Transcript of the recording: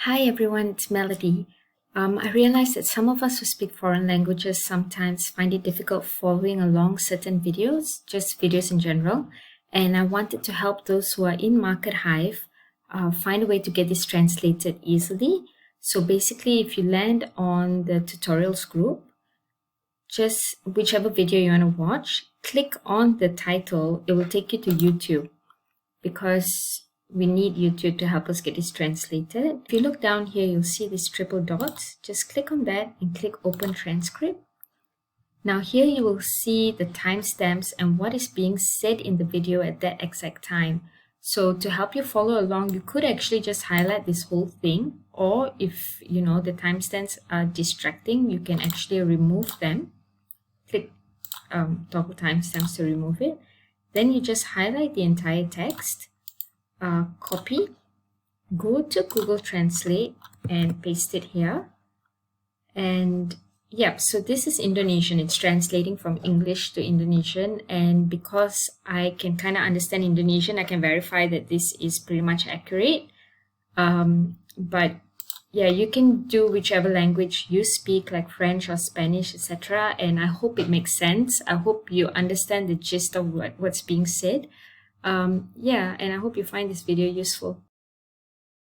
Hi everyone, it's Melody. I realize that some of us who speak foreign languages sometimes find it difficult following along certain videos, just videos in general. And I wanted to help those who are in Market Hive find a way to get this translated easily. So basically, if you land on the tutorials group, just whichever video you want to watch, click on the title. It will take you to YouTube because we need YouTube to help us get this translated. If you look down here, you'll see these triple dots. Just click on that and click Open Transcript. Now here you will see the timestamps and what is being said in the video at that exact time. So to help you follow along, you could actually just highlight this whole thing, or if you know the timestamps are distracting, you can actually remove them. Click toggle timestamps to remove it. Then you just highlight the entire text, copy, go to Google Translate and paste it here. And yeah, so this is Indonesian. It's translating from English to Indonesian. And because I can kind of understand Indonesian, I can verify that this is pretty much accurate. But yeah, you can do whichever language you speak, like French or Spanish, etc. And I hope it makes sense. I hope you understand the gist of what's being said. Yeah, and I hope you find this video useful.